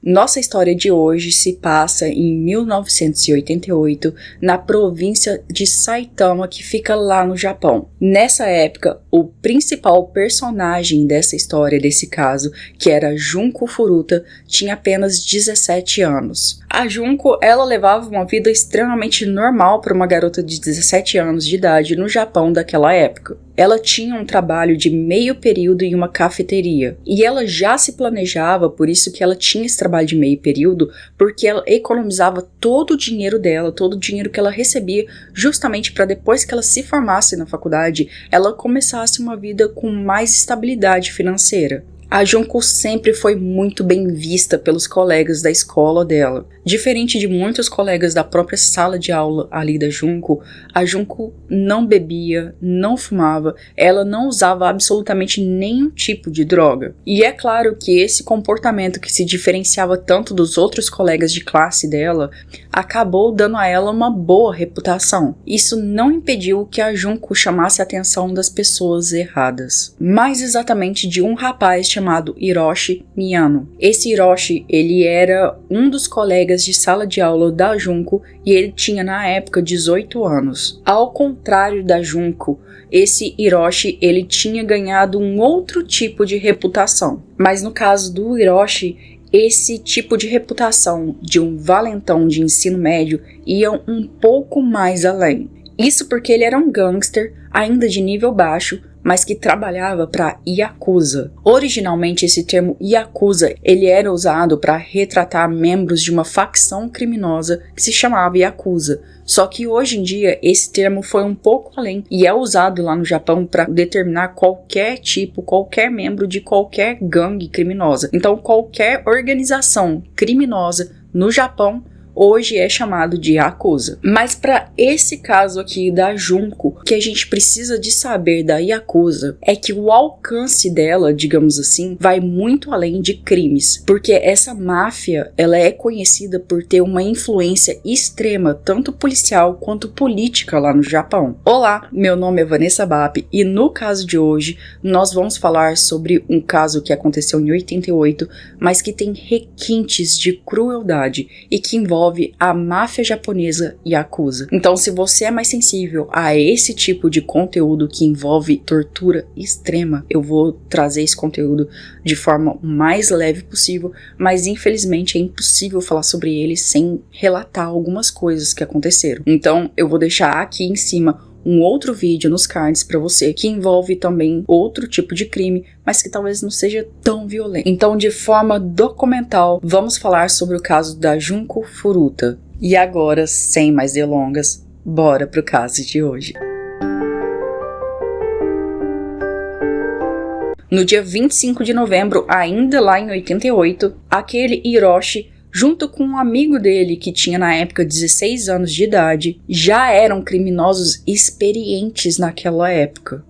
Nossa história de hoje se passa em 1988, na província de Saitama, que fica lá no Japão. Nessa época, o principal personagem dessa história, desse caso, que era Junko Furuta, tinha apenas 17 anos. A Junko, ela levava uma vida extremamente normal para uma garota de 17 anos de idade no Japão daquela época. Ela tinha um trabalho de meio período em uma cafeteria, e ela já se planejava, por isso que ela tinha esse trabalho de meio período, porque ela economizava todo o dinheiro dela, todo o dinheiro que ela recebia, justamente para depois que ela se formasse na faculdade, ela começasse uma vida com mais estabilidade financeira. A Junko sempre foi muito bem vista pelos colegas da escola dela. Diferente de muitos colegas da própria sala de aula ali da Junko, a Junko não bebia, não fumava, ela não usava absolutamente nenhum tipo de droga. E é claro que esse comportamento que se diferenciava tanto dos outros colegas de classe dela, acabou dando a ela uma boa reputação. Isso não impediu que a Junko chamasse a atenção das pessoas erradas. Mais exatamente de um rapaz chamado Hiroshi Miyano. Esse Hiroshi, ele era um dos colegas de sala de aula da Junko e ele tinha na época 18 anos. Ao contrário da Junko, esse Hiroshi, ele tinha ganhado um outro tipo de reputação. Mas no caso do Hiroshi, esse tipo de reputação de um valentão de ensino médio ia um pouco mais além. Isso porque ele era um gangster, ainda de nível baixo, mas que trabalhava para Yakuza. Originalmente esse termo Yakuza, ele era usado para retratar membros de uma facção criminosa que se chamava Yakuza. Só que hoje em dia esse termo foi um pouco além e é usado lá no Japão para determinar qualquer membro de qualquer gangue criminosa. Então qualquer organização criminosa no Japão hoje é chamado de Yakuza. Mas para esse caso aqui da Junko, o que a gente precisa de saber da Yakuza é que o alcance dela, digamos assim, vai muito além de crimes, porque essa máfia, ela é conhecida por ter uma influência extrema, tanto policial quanto política lá no Japão. Olá, meu nome é Vanessa Bap e no caso de hoje nós vamos falar sobre um caso que aconteceu em 88, mas que tem requintes de crueldade e que envolve a máfia japonesa Yakuza. Então, se você é mais sensível a esse tipo de conteúdo que envolve tortura extrema, eu vou trazer esse conteúdo de forma mais leve possível, mas infelizmente é impossível falar sobre ele sem relatar algumas coisas que aconteceram. Então, eu vou deixar aqui em cima um outro vídeo nos cards para você que envolve também outro tipo de crime, mas que talvez não seja tão violento. Então, de forma documental, vamos falar sobre o caso da Junko Furuta. E agora, sem mais delongas, bora pro caso de hoje. No dia 25 de novembro, ainda lá em 88, aquele Hiroshi, junto com um amigo dele que tinha na época 16 anos de idade, já eram criminosos experientes naquela época.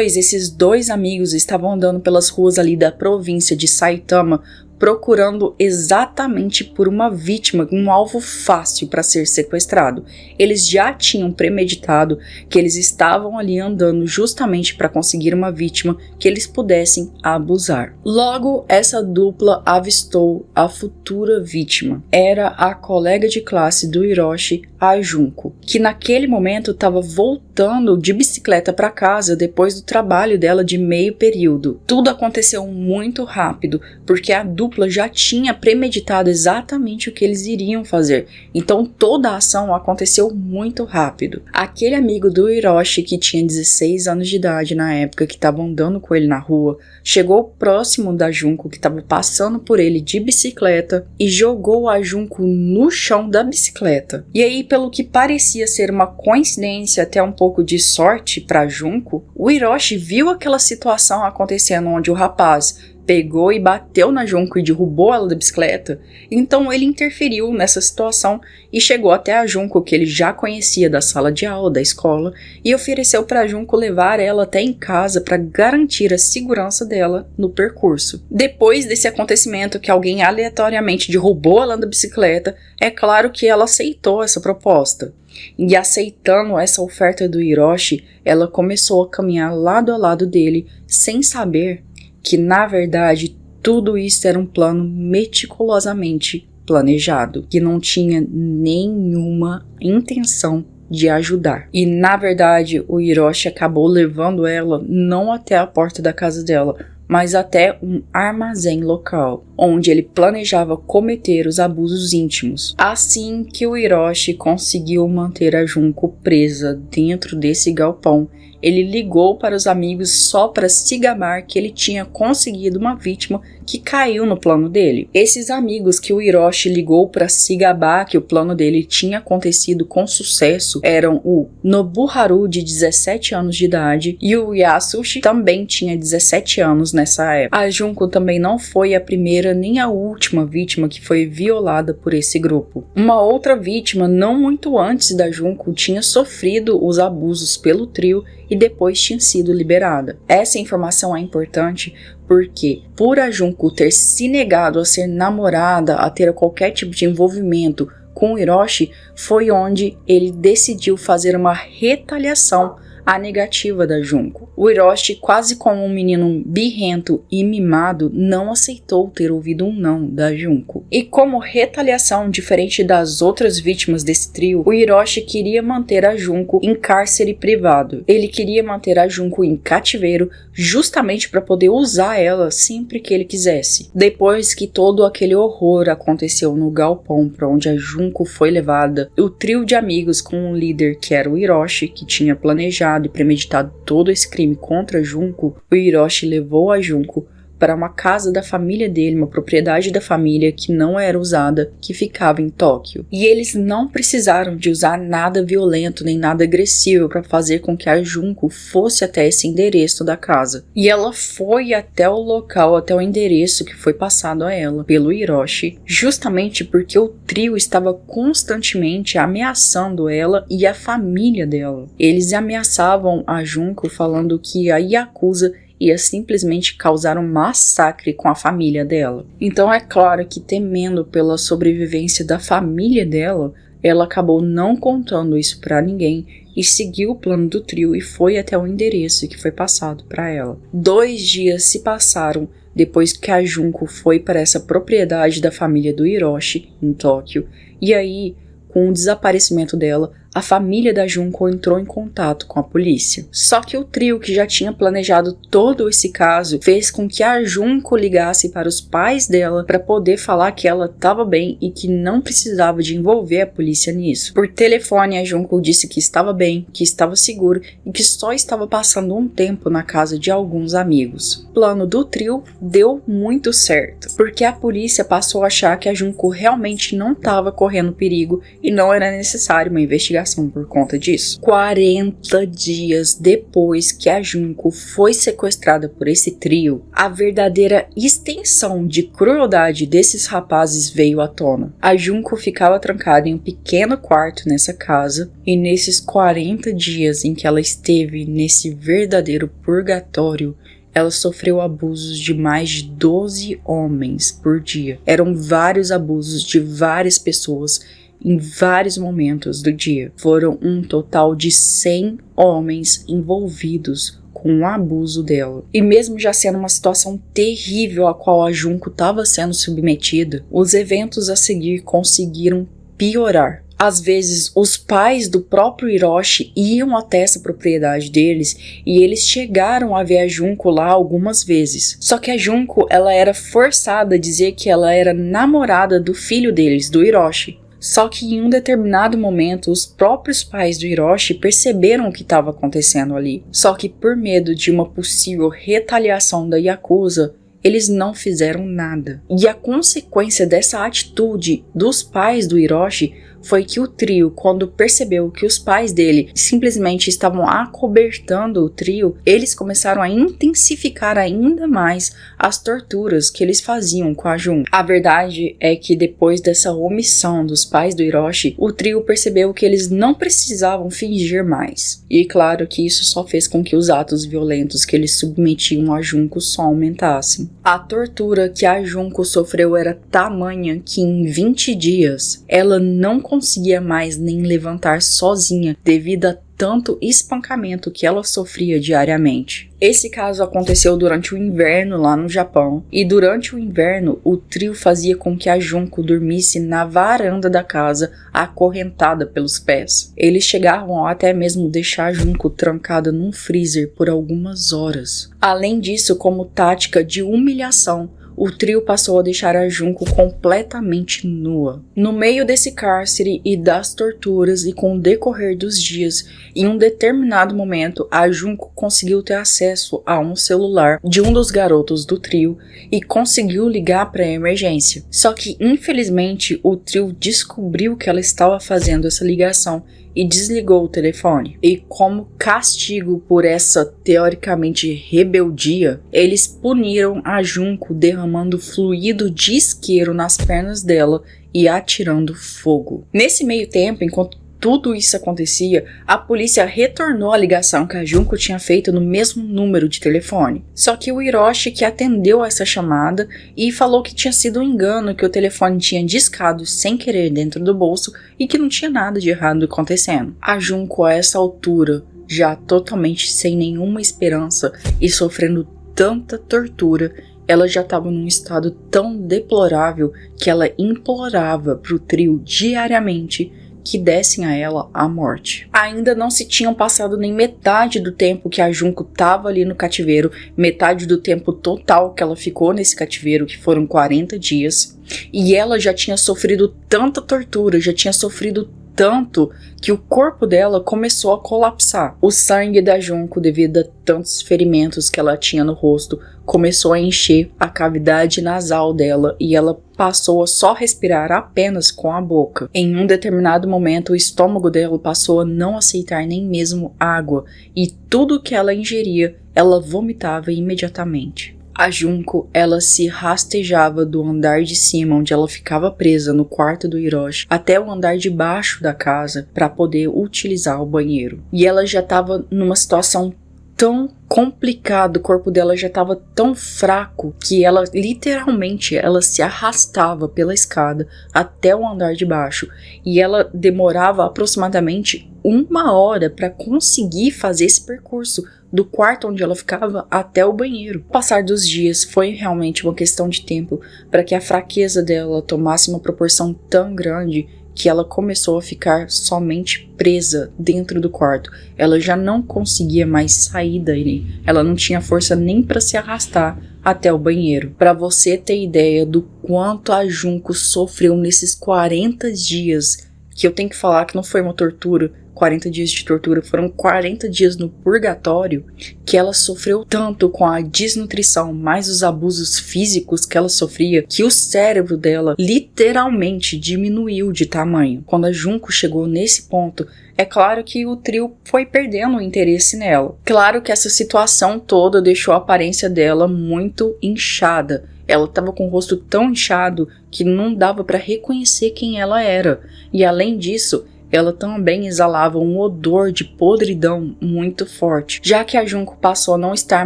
Esses dois amigos estavam andando pelas ruas ali da província de Saitama, procurando exatamente por uma vítima, um alvo fácil para ser sequestrado. Eles já tinham premeditado que eles estavam ali andando justamente para conseguir uma vítima que eles pudessem abusar. Logo, essa dupla avistou a futura vítima. Era a colega de classe do Hiroshi, a Junko, que naquele momento estava voltando de bicicleta para casa depois do trabalho dela de meio período. Tudo aconteceu muito rápido, porque a dupla já tinha premeditado exatamente o que eles iriam fazer. Então toda a ação aconteceu muito rápido. Aquele amigo do Hiroshi que tinha 16 anos de idade na época, que estava andando com ele na rua, chegou próximo da Junko, que estava passando por ele de bicicleta, e jogou a Junko no chão da bicicleta. E aí, pelo que parecia ser uma coincidência, até um pouco de sorte para Junko, o Hiroshi viu aquela situação acontecendo onde o rapaz pegou e bateu na Junko e derrubou ela da bicicleta. Então ele interferiu nessa situação e chegou até a Junko, que ele já conhecia da sala de aula, da escola, e ofereceu para a Junko levar ela até em casa para garantir a segurança dela no percurso. Depois desse acontecimento que alguém aleatoriamente derrubou ela da bicicleta, é claro que ela aceitou essa proposta. E aceitando essa oferta do Hiroshi, ela começou a caminhar lado a lado dele, sem saber que, na verdade, Tudo isso era um plano meticulosamente planejado, que não tinha nenhuma intenção de ajudar. E na verdade, o Hiroshi acabou levando ela não até a porta da casa dela, mas até um armazém local, onde ele planejava cometer os abusos íntimos. Assim que o Hiroshi conseguiu manter a Junko presa dentro desse galpão, ele ligou para os amigos só para se gabar que ele tinha conseguido uma vítima que caiu no plano dele. Esses amigos que o Hiroshi ligou para se gabar que o plano dele tinha acontecido com sucesso eram o Nobuharu, de 17 anos de idade, e o Yasushi também tinha 17 anos nessa época. A Junko também não foi a primeira nem a última vítima que foi violada por esse grupo. Uma outra vítima, não muito antes da Junko, tinha sofrido os abusos pelo trio e depois tinha sido liberada. Essa informação é importante porque, por a Junko ter se negado a ser namorada, a ter qualquer tipo de envolvimento com o Hiroshi, foi onde ele decidiu fazer uma retaliação à negativa da Junko. O Hiroshi, quase como um menino birrento e mimado, não aceitou ter ouvido um não da Junko. E como retaliação, diferente das outras vítimas desse trio, o Hiroshi queria manter a Junko em cárcere privado. Ele queria manter a Junko em cativeiro justamente para poder usar ela sempre que ele quisesse. Depois que todo aquele horror aconteceu no galpão para onde a Junko foi levada, o trio de amigos com o líder, que era o Hiroshi, que tinha planejado e premeditado todo esse crime contra a Junko, o Hiroshi levou a Junko para uma casa da família dele, uma propriedade da família que não era usada, que ficava em Tóquio. E eles não precisaram de usar nada violento nem nada agressivo para fazer com que a Junko fosse até esse endereço da casa. E ela foi até o local, até o endereço que foi passado a ela pelo Hiroshi, justamente porque o trio estava constantemente ameaçando ela e a família dela. Eles ameaçavam a Junko falando que a Yakuza ia simplesmente causar um massacre com a família dela. Então é claro que, temendo pela sobrevivência da família dela, ela acabou não contando isso para ninguém e seguiu o plano do trio e foi até o endereço que foi passado para ela. 2 dias se passaram depois que a Junko foi para essa propriedade da família do Hiroshi, em Tóquio, e aí, com o desaparecimento dela, a família da Junko entrou em contato com a polícia. Só que o trio, que já tinha planejado todo esse caso, fez com que a Junko ligasse para os pais dela para poder falar que ela estava bem e que não precisava de envolver a polícia nisso. Por telefone, a Junko disse que estava bem, que estava seguro e que só estava passando um tempo na casa de alguns amigos. O plano do trio deu muito certo, porque a polícia passou a achar que a Junko realmente não estava correndo perigo e não era necessário uma investigação por conta disso. 40 dias depois que a Junko foi sequestrada por esse trio, a verdadeira extensão de crueldade desses rapazes veio à tona. A Junko ficava trancada em um pequeno quarto nessa casa, e nesses 40 dias em que ela esteve nesse verdadeiro purgatório, ela sofreu abusos de mais de 12 homens por dia. Eram vários abusos de várias pessoas em vários momentos do dia. Foram um total de 100 homens envolvidos com o abuso dela. E mesmo já sendo uma situação terrível a qual a Junko estava sendo submetida, os eventos a seguir conseguiram piorar. Às vezes, os pais do próprio Hiroshi iam até essa propriedade deles e eles chegaram a ver a Junko lá algumas vezes. Só que a Junko, ela era forçada a dizer que ela era namorada do filho deles, do Hiroshi. Só que em um determinado momento, os próprios pais do Hiroshi perceberam o que estava acontecendo ali. Só que por medo de uma possível retaliação da Yakuza, eles não fizeram nada. E a consequência dessa atitude dos pais do Hiroshi foi que o trio, quando percebeu que os pais dele simplesmente estavam acobertando o trio, eles começaram a intensificar ainda mais as torturas que eles faziam com a Junko. A verdade é que depois dessa omissão dos pais do Hiroshi, o trio percebeu que eles não precisavam fingir mais. E claro que isso só fez com que os atos violentos que eles submetiam a Junko só aumentassem. A tortura que a Junko sofreu era tamanha que em 20 dias ela não conseguia mais nem levantar sozinha devido a tanto espancamento que ela sofria diariamente. Esse caso aconteceu durante o inverno lá no Japão, e durante o inverno o trio fazia com que a Junko dormisse na varanda da casa, acorrentada pelos pés. Eles chegavam a até mesmo deixar a Junko trancada num freezer por algumas horas. Além disso, como tática de humilhação, o trio passou a deixar a Junko completamente nua. No meio desse cárcere e das torturas, e com o decorrer dos dias, em um determinado momento, a Junko conseguiu ter acesso a um celular de um dos garotos do trio e conseguiu ligar para a emergência. Só que, infelizmente, o trio descobriu que ela estava fazendo essa ligação e desligou o telefone. E como castigo por essa teoricamente rebeldia, eles puniram a Junko derramando fluido de isqueiro nas pernas dela e atirando fogo. Nesse meio tempo, enquanto tudo isso acontecia, a polícia retornou a ligação que a Junko tinha feito no mesmo número de telefone. Só que o Hiroshi que atendeu essa chamada e falou que tinha sido um engano, que o telefone tinha discado sem querer dentro do bolso e que não tinha nada de errado acontecendo. A Junko, a essa altura, já totalmente sem nenhuma esperança e sofrendo tanta tortura, ela já estava num estado tão deplorável que ela implorava para o trio diariamente que dessem a ela a morte. Ainda não se tinham passado nem metade do tempo que a Junko estava ali no cativeiro, metade do tempo total que ela ficou nesse cativeiro, que foram 40 dias, e ela já tinha sofrido tanta tortura, já tinha sofrido tanto que o corpo dela começou a colapsar. O sangue da Junko, devido a tantos ferimentos que ela tinha no rosto, começou a encher a cavidade nasal dela e ela passou a só respirar apenas com a boca. Em um determinado momento, o estômago dela passou a não aceitar nem mesmo água e tudo que ela ingeria, ela vomitava imediatamente. A Junko, ela se rastejava do andar de cima, onde ela ficava presa no quarto do Hiroshi, até o andar de baixo da casa para poder utilizar o banheiro. E ela já estava numa situação tão complicada, o corpo dela já estava tão fraco que ela literalmente ela se arrastava pela escada até o andar de baixo e ela demorava aproximadamente 1 hora para conseguir fazer esse percurso do quarto onde ela ficava até o banheiro. O passar dos dias foi realmente uma questão de tempo para que a fraqueza dela tomasse uma proporção tão grande que ela começou a ficar somente presa dentro do quarto. Ela já não conseguia mais sair dali. Ela não tinha força nem para se arrastar até o banheiro. Para você ter ideia do quanto a Junko sofreu nesses 40 dias, que eu tenho que falar que não foi uma tortura, 40 dias de tortura, foram 40 dias no purgatório, que ela sofreu tanto com a desnutrição, mais os abusos físicos que ela sofria, que o cérebro dela literalmente diminuiu de tamanho. Quando a Junko chegou nesse ponto, é claro que o trio foi perdendo o interesse nela. Claro que essa situação toda deixou a aparência dela muito inchada. Ela estava com o rosto tão inchado que não dava para reconhecer quem ela era. E além disso, ela também exalava um odor de podridão muito forte. Já que a Junko passou a não estar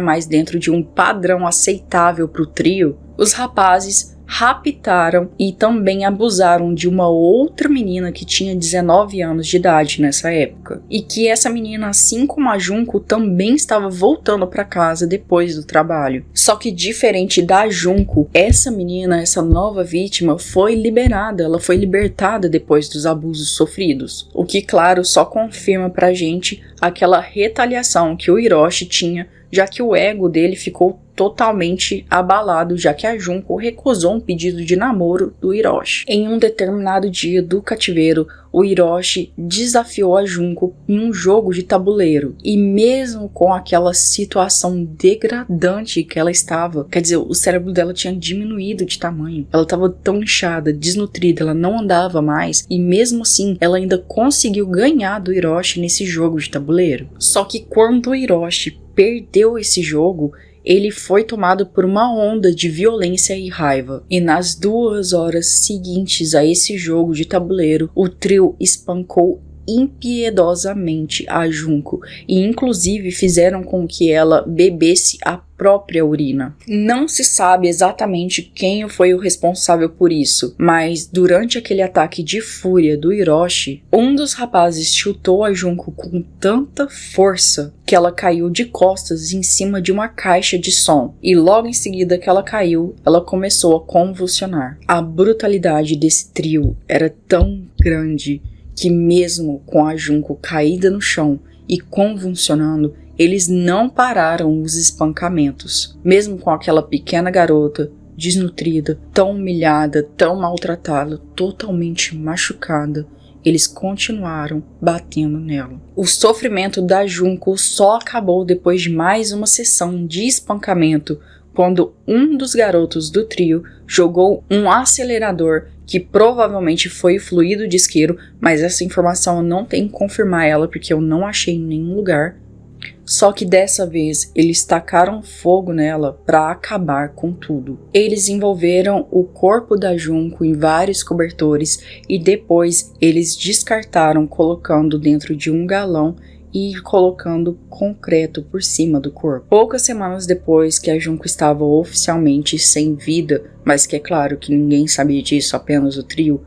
mais dentro de um padrão aceitável para o trio, os rapazes raptaram e também abusaram de uma outra menina que tinha 19 anos de idade nessa época. E que essa menina, assim como a Junko, também estava voltando para casa depois do trabalho. Só que diferente da Junko, essa menina, essa nova vítima, foi liberada, ela foi libertada depois dos abusos sofridos. O que, claro, só confirma pra gente aquela retaliação que o Hiroshi tinha, já que o ego dele ficou totalmente abalado, já que a Junko recusou um pedido de namoro do Hiroshi. Em um determinado dia do cativeiro, o Hiroshi desafiou a Junko em um jogo de tabuleiro. E mesmo com aquela situação degradante que ela estava, quer dizer, o cérebro dela tinha diminuído de tamanho. Ela estava tão inchada, desnutrida, ela não andava mais. E mesmo assim, ela ainda conseguiu ganhar do Hiroshi nesse jogo de tabuleiro. Só que quando o Hiroshi perdeu esse jogo, ele foi tomado por uma onda de violência e raiva. E nas 2 horas seguintes a esse jogo de tabuleiro, o trio espancou impiedosamente a Junko e inclusive fizeram com que ela bebesse a própria urina. Não se sabe exatamente quem foi o responsável por isso, mas durante aquele ataque de fúria do Hiroshi, um dos rapazes chutou a Junko com tanta força que ela caiu de costas em cima de uma caixa de som, e logo em seguida que ela caiu, ela começou a convulsionar. A brutalidade desse trio era tão grande que mesmo com a Junko caída no chão e convulsionando, eles não pararam os espancamentos. Mesmo com aquela pequena garota desnutrida, tão humilhada, tão maltratada, totalmente machucada, eles continuaram batendo nela. O sofrimento da Junko só acabou depois de mais uma sessão de espancamento, quando um dos garotos do trio jogou um acelerador que provavelmente foi fluido de isqueiro, mas essa informação eu não tenho que confirmar ela porque eu não achei em nenhum lugar. Só que dessa vez eles tacaram fogo nela para acabar com tudo. Eles envolveram o corpo da Junko em vários cobertores e depois eles descartaram colocando dentro de um galão e colocando concreto por cima do corpo. Poucas semanas depois que a Junko estava oficialmente sem vida, mas que é claro que ninguém sabia disso, apenas o trio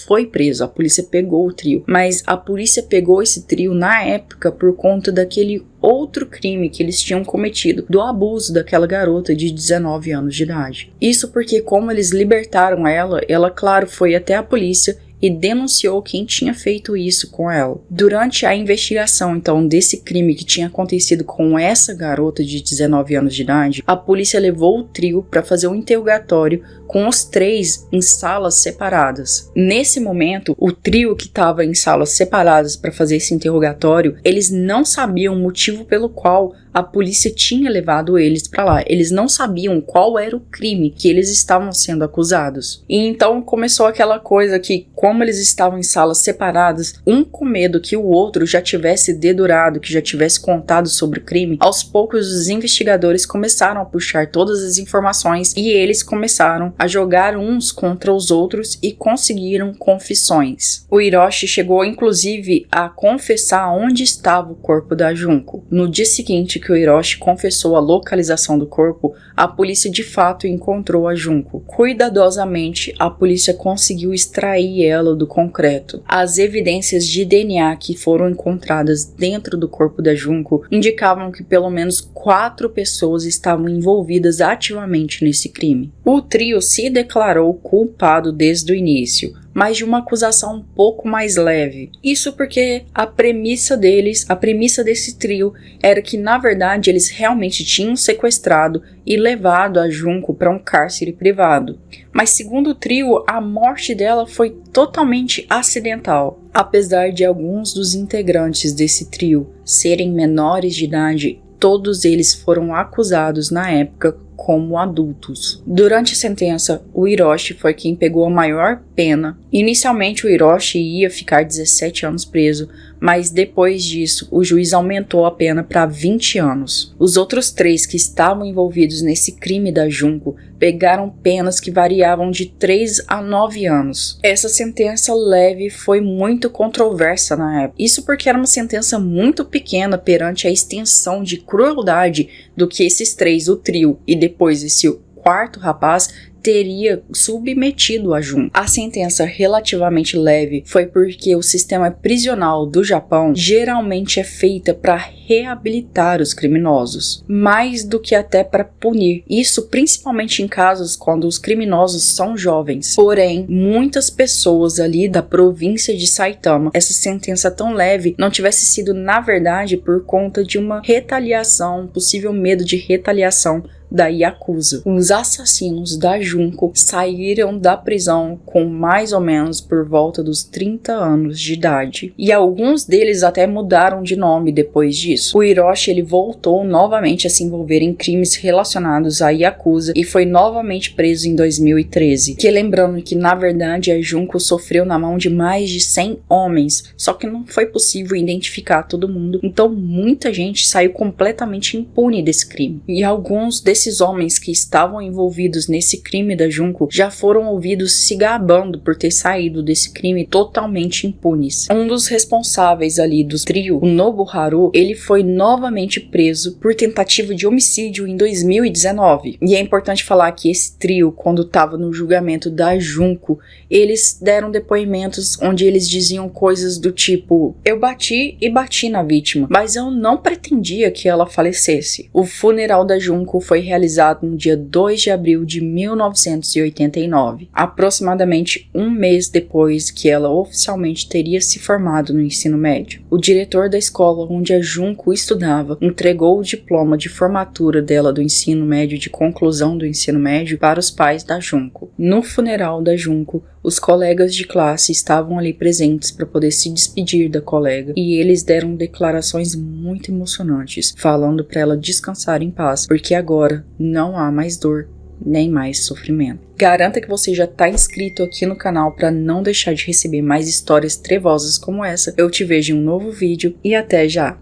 foi preso, a polícia pegou o trio, mas a polícia pegou esse trio na época por conta daquele outro crime que eles tinham cometido, do abuso daquela garota de 19 anos de idade. Isso porque como eles libertaram ela, claro, foi até a polícia e denunciou quem tinha feito isso com ela. Durante a investigação, então, desse crime que tinha acontecido com essa garota de 19 anos de idade, a polícia levou o trio para fazer um interrogatório com os três em salas separadas. Nesse momento, o trio que estava em salas separadas para fazer esse interrogatório, eles não sabiam o motivo pelo qual a polícia tinha levado eles para lá. Eles não sabiam qual era o crime que eles estavam sendo acusados. E então começou aquela coisa que, como eles estavam em salas separadas, um com medo que o outro já tivesse dedurado, que já tivesse contado sobre o crime, aos poucos os investigadores começaram a puxar todas as informações e eles começaram a jogar uns contra os outros e conseguiram confissões. O Hiroshi chegou inclusive a confessar onde estava o corpo da Junko. No dia seguinte que o Hiroshi confessou a localização do corpo, a polícia de fato encontrou a Junko. Cuidadosamente, a polícia conseguiu extrair ela do concreto. As evidências de DNA que foram encontradas dentro do corpo da Junko indicavam que pelo menos 4 pessoas estavam envolvidas ativamente nesse crime. O trio se declarou culpado desde o início, mas de uma acusação um pouco mais leve. Isso porque a premissa desse trio era que na verdade eles realmente tinham sequestrado e levado a Junko para um cárcere privado. Mas segundo o trio, a morte dela foi totalmente acidental. Apesar de alguns dos integrantes desse trio serem menores de idade, todos eles foram acusados na época como adultos. Durante a sentença, o Hiroshi foi quem pegou a maior pena. Inicialmente, o Hiroshi ia ficar 17 anos preso, mas depois disso, o juiz aumentou a pena para 20 anos. Os outros 3 que estavam envolvidos nesse crime da Junko pegaram penas que variavam de 3 a 9 anos. Essa sentença leve foi muito controversa na época. Isso porque era uma sentença muito pequena perante a extensão de crueldade do que esses 3, o trio, e depois esse quarto rapaz, teria submetido a Junko. A sentença relativamente leve foi porque o sistema prisional do Japão geralmente é feita para reabilitar os criminosos, mais do que até para punir. Isso principalmente em casos quando os criminosos são jovens. Porém, muitas pessoas ali da província de Saitama, essa sentença tão leve não tivesse sido na verdade por conta de uma retaliação, um possível medo de retaliação da Yakuza. Os assassinos da Junko saíram da prisão com mais ou menos por volta dos 30 anos de idade. E alguns deles até mudaram de nome depois disso. O Hiroshi ele voltou novamente a se envolver em crimes relacionados à Yakuza e foi novamente preso em 2013. Que lembrando que na verdade a Junko sofreu na mão de mais de 100 homens, só que não foi possível identificar todo mundo, então muita gente saiu completamente impune desse crime. E alguns desses esses homens que estavam envolvidos nesse crime da Junko já foram ouvidos se gabando por ter saído desse crime totalmente impunes. Um dos responsáveis ali do trio, o Nobuharu, ele foi novamente preso por tentativa de homicídio em 2019. E é importante falar que esse trio, quando estava no julgamento da Junko, eles deram depoimentos onde eles diziam coisas do tipo: eu bati e bati na vítima, mas eu não pretendia que ela falecesse. O funeral da Junko foi realizado no dia 2 de abril de 1989, aproximadamente um mês depois que ela oficialmente teria se formado no ensino médio. O diretor da escola onde a Junko estudava entregou o diploma de formatura dela do ensino médio, de conclusão do ensino médio, para os pais da Junko. No funeral da Junko, os colegas de classe estavam ali presentes para poder se despedir da colega e eles deram declarações muito emocionantes, falando para ela descansar em paz, porque agora não há mais dor nem mais sofrimento. Garanta que você já está inscrito aqui no canal para não deixar de receber mais histórias trevosas como essa. Eu te vejo em um novo vídeo e até já!